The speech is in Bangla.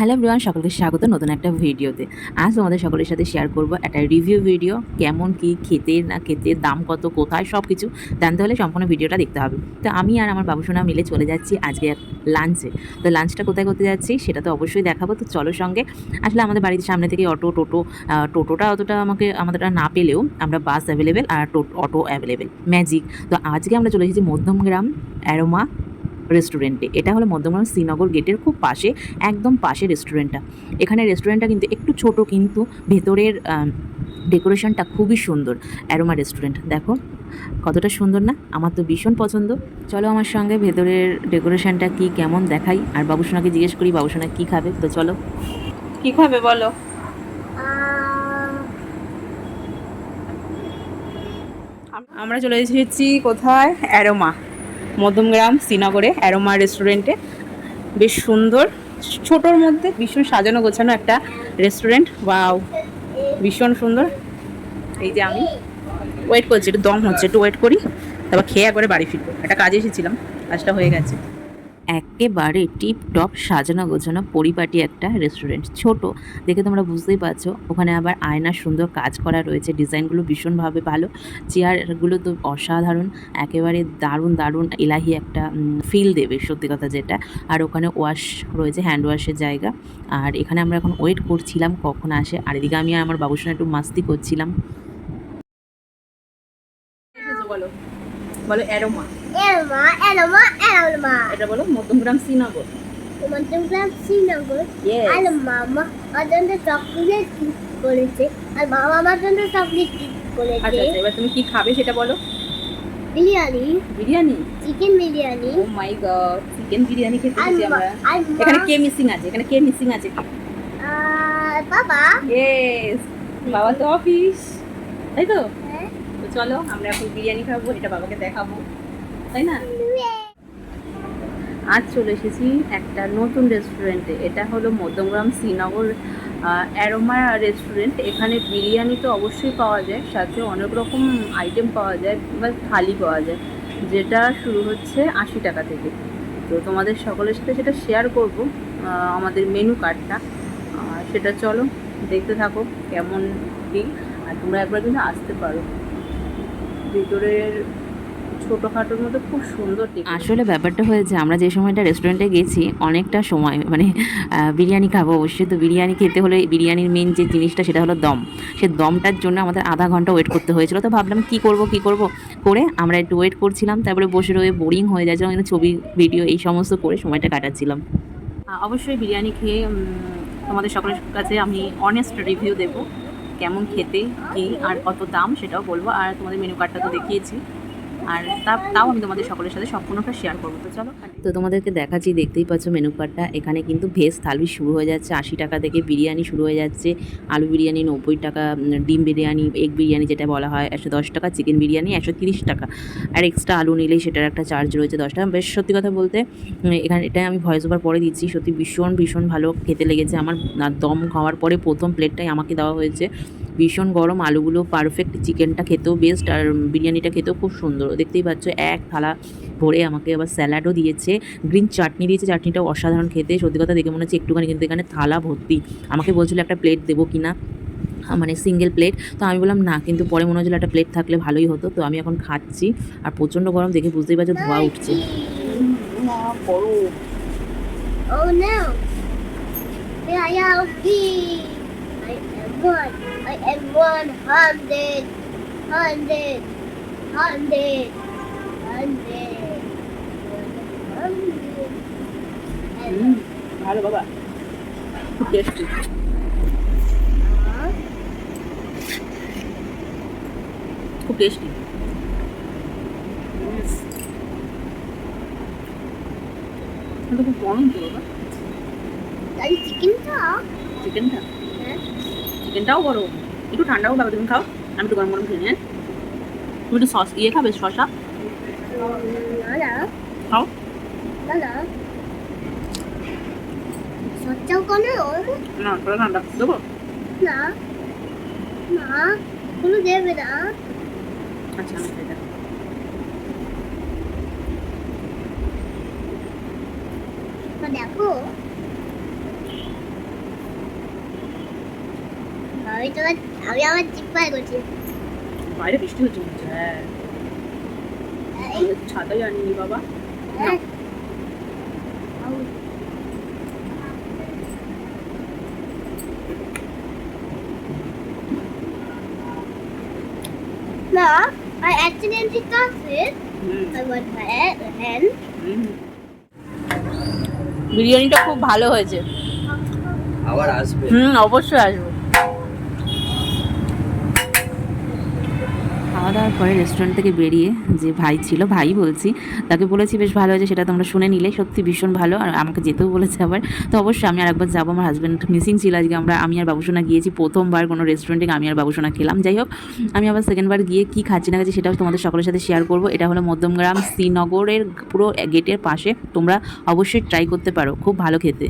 হ্যালো এভরিওয়ান, সকলকে স্বাগত নতুন একটা ভিডিওতে। আজ তোমাদের সকলের সাথে শেয়ার করব একটা রিভিউ ভিডিও। কেমন কি খেতে না খেতে, দাম কত, কোথায়, সব কিছু জানতে হলে সম্পূর্ণ ভিডিওটা দেখতে হবে। তো আমি আর আমার বাবুসোনা মিলে চলে যাচ্ছি আজকে লাঞ্চে। তো লাঞ্চটা কোথায় করতে যাচ্ছি সেটা তো অবশ্যই দেখাবো, তো চলো সঙ্গে। আসলে আমাদের বাড়ির সামনে থেকে টোটোটা অতটা আমাদের না পেলেও আমরা বাস অ্যাভেলেবেল আর অটো অ্যাভেলেবেল, ম্যাজিক। তো আজকে আমরা চলে এসেছি মধ্যমগ্রাম অ্যারোমা রেস্টুরেন্টে। এটা হলো মধ্যমগ্রাম শ্রীনগর গেটের খুব পাশে, একদম পাশে রেস্টুরেন্টটা। এখানে রেস্টুরেন্টটা কিন্তু একটু ছোট, কিন্তু ভেতরের ডেকোরেশনটা খুবই সুন্দর। অ্যারোমা রেস্টুরেন্ট দেখো কতটা সুন্দর না, আমার তো ভীষণ পছন্দ। চলো আমার সঙ্গে ভেতরের ডেকোরেশনটা কি কেমন দেখাই, আর বাবুসোনাকে জিজ্ঞেস করি বাবুসোনা কী খাবে। তো চলো, কী খাবে বলো। আমরা চলে এসেছি কোথায়, অ্যারোমা, মধ্যমগ্রাম শ্রীনগরে অ্যারোমা রেস্টুরেন্টে। বেশ সুন্দর, ছোটোর মধ্যে ভীষণ সাজানো গোছানো একটা রেস্টুরেন্ট। ওয়াও, ভীষণ সুন্দর। এই যে আমি ওয়েট করছি, একটু দম হচ্ছে, একটু ওয়েট করি, তারপর খেয়ে একবারে বাড়ি ফিরবো। একটা কাজে এসেছিলাম, কাজটা হয়ে গেছে। একেবারে টিপ টপ সাজানো গোছানো পরিপাটি একটা রেস্টুরেন্ট। ছোট দেখে তোমরা বুঝতেই পারছো। ওখানে আবার আয়নার সুন্দর কাজ করা রয়েছে, ডিজাইনগুলো ভীষণভাবে ভালো, চেয়ারগুলো তো অসাধারণ, একেবারে দারুণ দারুণ এলাহি একটা ফিল দেবে সত্যি কথা যেটা। আর ওখানে ওয়াশ রয়েছে, হ্যান্ড ওয়াশের জায়গা। আর এখানে আমরা এখন ওয়েট করছিলাম কখন আসে, আর এদিকে আমি আর আমার বাবুর সঙ্গে একটু মাস্তি করছিলাম। বলো বলো, অ্যারোমা। এটা বলো মধ্যমগ্রাম শ্রীনগর। Yes. আর মামা আমার জন্য চকলেট করেছে, আর বাবা আমার জন্য চকলেট করেছে। আচ্ছা, এবার তুমি কি খাবে সেটা বলো। বিরিয়ানি, বিরিয়ানি, চিকেন বিরিয়ানি। ও মাই গড, চিকেন বিরিয়ানি খেতে আর এসেছি আমরা। আর এখানে কে মিসিং আছে, এখানে কে মিসিং আছে? বাবা। ইয়েস, বাবা তো অফিস, তাই তো। হ্যাঁ। তো চলো আমরা এখন বিরিয়ানি খাবো, এটা বাবাকে দেখাবো, তাই না। আজ চলে এসেছি একটা নতুন রেস্টুরেন্টে। এটা হলো মধ্যমগ্রাম শ্রীনগর অ্যারোমা রেস্টুরেন্ট। এখানে বিরিয়ানি তো অবশ্যই পাওয়া যায়, সাথে অনেক রকম আইটেম পাওয়া যায় বা থালি পাওয়া যায়, যেটা শুরু হচ্ছে 80 টাকা থেকে। তো তোমাদের সকলের সাথে সেটা শেয়ার করব, আমাদের মেনু কার্ডটা। সেটা চলো দেখতে থাকো কেমন কি। আর তোমরা একবার কিন্তু আসতে পারো, ভিতরের ছোটোখাটোর মধ্যে খুব সুন্দর। আসলে ব্যাপারটা হয়েছে, আমরা যে সময়টা রেস্টুরেন্টে গেছি অনেকটা সময় মানে বিরিয়ানি খাবো অবশ্যই। তো বিরিয়ানি খেতে হলে বিরিয়ানির মেন যে জিনিসটা সেটা হলো দম। সে দমটার জন্য আমাদের আধা ঘন্টা ওয়েট করতে হয়েছিল। তো ভাবলাম কী করব করে আমরা একটু ওয়েট করছিলাম, তারপরে বসে রয়ে বোরিং হয়ে যাচ্ছিলাম, কিন্তু ছবি ভিডিও এই সমস্ত করে সময়টা কাটাচ্ছিলাম। অবশ্যই বিরিয়ানি খেয়ে তোমাদের সকলের কাছে আমি অনেস্ট রিভিউ দেবো, কেমন খেতে কী আর কত দাম সেটাও বলবো। আর তোমাদের মেনু কার্ডটা তো দেখিয়েছি, আর তাও আমি তোমাদের সকলের সাথে সম্পূর্ণটা শেয়ার করবো। তো চলো, তো তোমাদেরকে দেখাচ্ছি, দেখতেই পাচ্ছ মেনু কার্ডটা। এখানে কিন্তু ভেজ থালি শুরু হয়ে যাচ্ছে 80 টাকা থেকে, বিরিয়ানি শুরু হয়ে যাচ্ছে আলু বিরিয়ানি 90 টাকা, ডিম বিরিয়ানি, এগ বিরিয়ানি যেটা বলা হয় 110 টাকা, চিকেন বিরিয়ানি 130 টাকা, আর এক্সট্রা আলু নিলেই সেটার একটা চার্জ রয়েছে 10 টাকা। বেশ সত্যি কথা বলতে এখানে এটা আমি ভয়েস ওভার পরে দিচ্ছি, সত্যি ভীষণ ভালো খেতে লেগেছে আমার। দম খাওয়ার পরে প্রথম প্লেটটাই আমাকে দেওয়া হয়েছে, ভীষণ গরম, আলুগুলো পারফেক্ট, চিকেনটা খেতেও বেস্ট, আর বিরিয়ানিটা খেতেও খুব সুন্দর। দেখতেই পাচ্ছ এক থালা ভরে আমাকে আবার স্যালাডও দিয়েছে, গ্রিন চাটনি দিয়েছে, চাটনিটাও অসাধারণ খেতে। সত্যি কথা দেখে মনে হচ্ছে একটুখানি, কিন্তু এখানে থালা ভর্তি। আমাকে বলছিল একটা প্লেট দেবো কি না, মানে সিঙ্গেল প্লেট। তো আমি বললাম না, কিন্তু পরে মনে হচ্ছিলো একটা প্লেট থাকলে ভালোই হতো। তো আমি এখন খাচ্ছি, আর প্রচণ্ড গরম দেখে বুঝতেই পারছো, ধোয়া উঠছে। Oh no! I am 100. ভালো বাবা, খুব টেস্টি, খুব টেস্টি। খুব গরম তো বাবা, চিকেনটাও গরম, একটু ঠান্ডাও খাবে, তুমি খাও, আমি একটু গরম খেয়ে নিই। তুমি একটু সস খাবে, শসা খাও। না থোড়া ঠান্ডা দেবো না, কোনো দেবে না। আচ্ছা আমি খাই, দেখো আমি আমার জিপ্পায় করছি। বাইরে বৃষ্টি হচ্ছে মনে হচ্ছে। হ্যাঁ, আমি ছাতাই আনিনি বাবা। হ্যাঁ। না, I accidentally cut it. Hmm, I got my hand. হুম। বিরিয়ানিটা খুব ভালো হয়েছে। আবার আসবে। অবশ্যই আসবো। খাওয়া দাওয়ার পরে রেস্টুরেন্ট থেকে বেরিয়ে যে ভাই ছিল, ভাই বলছি, তাকে বলেছি বেশ ভালো হয়েছে, সেটা তোমরা শুনে নিলে। সত্যি ভীষণ ভালো, আর আমাকে যেতেও বলেছে আবার। তো অবশ্যই আমি আর একবার যাবো, আমার হাজব্যান্ড মিসিং ছিল আজকে। আমি আর বাবুসোনা গিয়েছি প্রথমবার কোনো রেস্টুরেন্টে, আমি আর বাবুসোনা খেলাম। যাই হোক, আমি আবার সেকেন্ডবার গিয়ে কী খাচ্ছি না খাচ্ছি সেটাও তোমাদের সকলের সাথে শেয়ার করবো। এটা হলো মধ্যমগ্রাম শ্রীনগরের পুরো গেটের পাশে, তোমরা অবশ্যই ট্রাই করতে পারো, খুব ভালো খেতে।